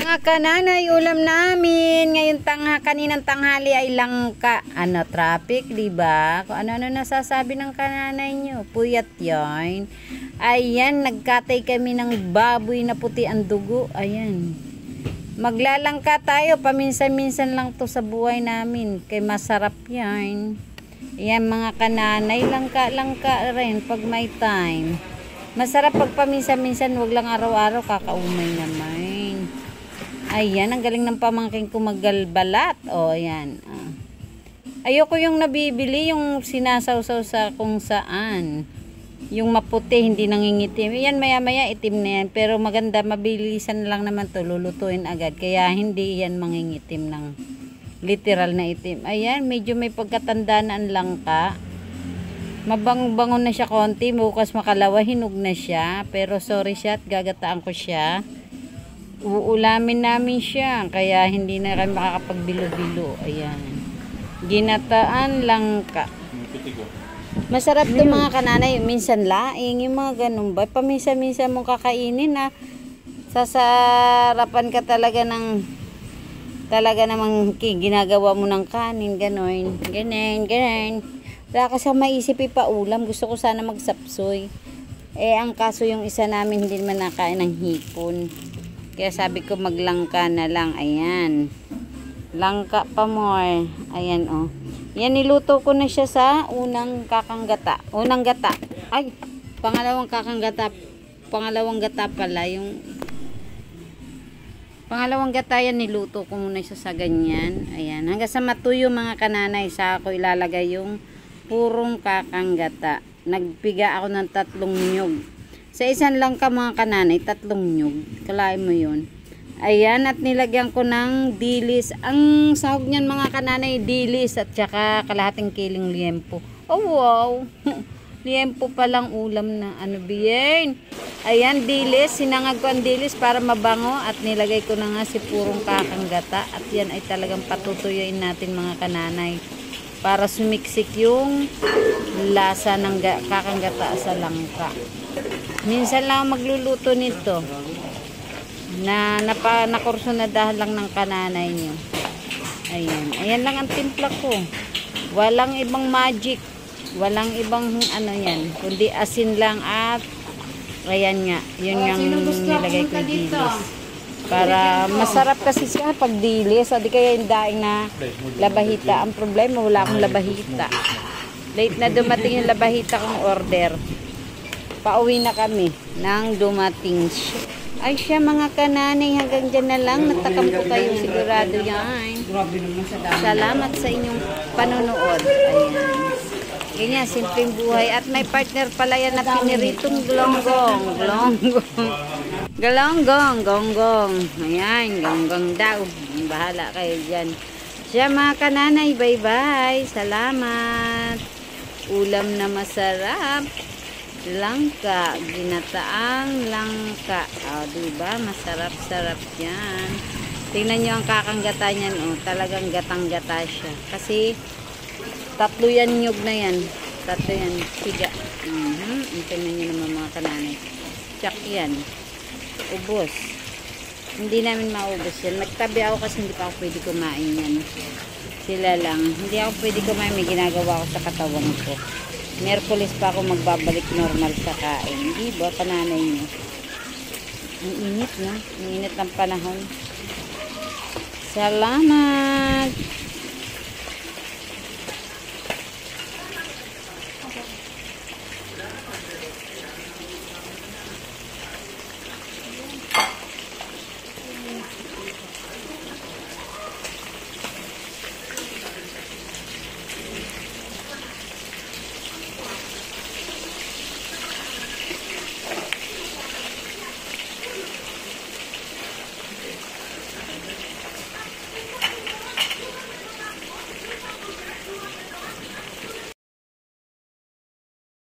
Mga kananay, ulam namin ngayon kaninang tanghali ay langka. Ano, traffic, di ba? Kung ano-ano nasasabi ng kananay nyo, puyat yarn. Ayan, nagkatay kami ng baboy na puti ang dugo. Ayan, maglalangka tayo, paminsan-minsan lang to sa buhay namin, kay masarap yan. Ayan mga kananay, langka rin pag may time. Masarap pag paminsan-minsan, wag lang araw-araw, kakaumay naman. Ayan, ang galing ng pamangking ko maggalbalat. O, ayan. Ayoko yung nabibili, yung sinasawsaw sa kung saan. Yung maputi, hindi nangingitim. Ayan, maya-maya itim na yan. Pero maganda, mabilisan lang naman to, lulutuin agad. Kaya hindi yan mangingitim ng literal na itim. Ayan, medyo may pagkatanda na ang langka. Mabang-bango na siya konti. Bukas makalawa, hinog na siya. Pero sorry siya at gagataan ko siya. Uulamin namin siya, kaya hindi na kami makakapagbilo-bilo. Ayan, ginataan langka. Masarap to mga kananay. Minsan laing yung mga ganun ba, paminsan-minsan mong kakainin na sasarapan ka talaga ng namang ginagawa mo ng kanin, ganun. Wala ka sa maisip ipaulam. Gusto ko sana magsapsoy, ang kaso yung isa namin hindi naman nakain ng hipon. Kaya sabi ko maglangka na lang. Ayan. Langka pa more. Ayan oh. Yan, niluto ko na siya sa unang kakanggata. Unang gata. Ay, pangalawang kakanggata. Pangalawang gata pala. Yung pangalawang gata yan, niluto ko muna siya sa ganyan. Ayan. Hanggang sa matuyo mga kananay, sa ako ilalagay yung purong kakanggata. Nagpiga ako ng 3 nyug. Sa isang langka mga kananay, 3 nyug. Kalain mo yun. Ayan, at nilagyan ko ng dilis. Ang sahog niyan mga kananay, dilis at saka kalahating kiling liempo. Oh wow! Liempo palang ulam na ano biyen. Ayan, dilis. Sinangag ko ang dilis para mabango at nilagay ko na nga si purong kakanggata. At yan ay talagang patutuyuin natin mga kananay para sumiksik yung lasa ng kakanggata sa langka. Minsan lang magluluto nito na nakurso na dahil lang ng kananay nyo. Ayan lang ang timpla ko. Walang ibang magic, walang ibang ano yan, kundi asin lang at ayan nga, yun yung nilagay ko dilis para masarap kasi siya pag dilis. O di kaya yung daing na labahita. Ang problema, wala akong labahita. Late na dumating yung labahita kong order. Pauwi na kami nang dumating siya. Ay siya mga kananay, hanggang dyan na lang. Natakam ko kayo, sigurado yan. Salamat sa inyong panonood. Ayan. Ganyan, simpleng buhay. At may partner pala yan na piniritong glonggong. Galonggong. Ayan, gonggong daw. Bahala kayo dyan. Siya mga kananay, bye-bye. Salamat. Ulam na masarap. Langka, ginataang langka. O, diba? Masarap-sarap yan. Tingnan nyo ang kakanggata niyan. O, talagang gatang-gata siya. Kasi, 3 yan nyug na yan. 3 yan, siga. Tingnan nyo naman mga kananay. Tsak yan. Ubos. Hindi namin maubos yan. Nagtabi ako kasi hindi pa ako pwede kumain yan. Sila lang. Hindi ako pwede kumain. May ginagawa ako sa katawan ko. Merkulis pa ako magbabalik normal sa kain. Di ba, pananay nyo? Ang init, no? Ang init ng panahon. Salamat!